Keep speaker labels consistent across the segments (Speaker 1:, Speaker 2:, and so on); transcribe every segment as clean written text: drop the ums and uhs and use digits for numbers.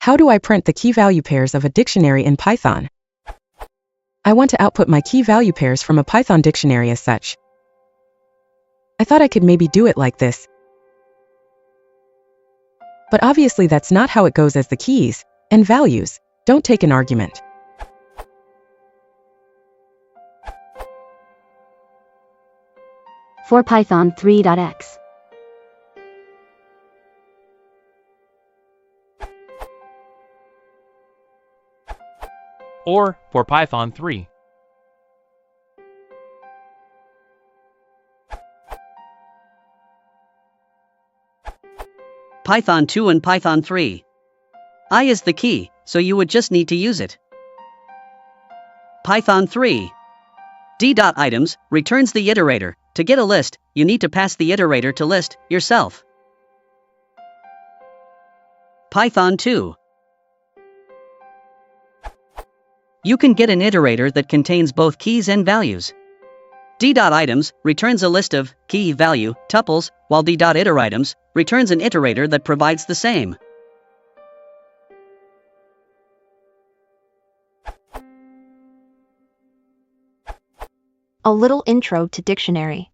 Speaker 1: How do I print the key value pairs of a dictionary in Python? I want to output my key value pairs from a Python dictionary as such. I thought I could maybe do it like this. But obviously that's not how it goes, as the keys and values don't take an argument.
Speaker 2: For Python 3.x.
Speaker 3: Or for Python 3.
Speaker 4: Python 2 and Python 3. I is the key, so you would just need to use it. Python 3. D.items returns the iterator. To get a list, you need to pass the iterator to list yourself. Python 2. You can get an iterator that contains both keys and values. D.items returns a list of key value tuples, while D.iteritems returns an iterator that provides the same.
Speaker 2: A little intro to dictionary.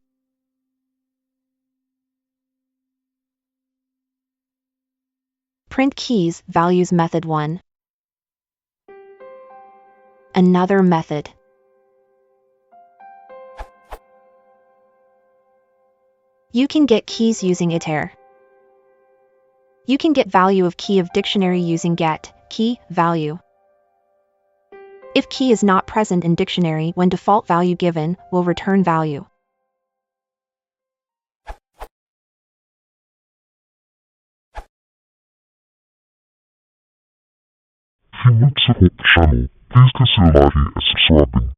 Speaker 2: Print keys values method 1. Another method. You can get keys using iter. You can get value of key of dictionary using get key value. If key is not present in dictionary when default value given, will return value.
Speaker 5: If you want to support the channel, please consider liking and subscribing.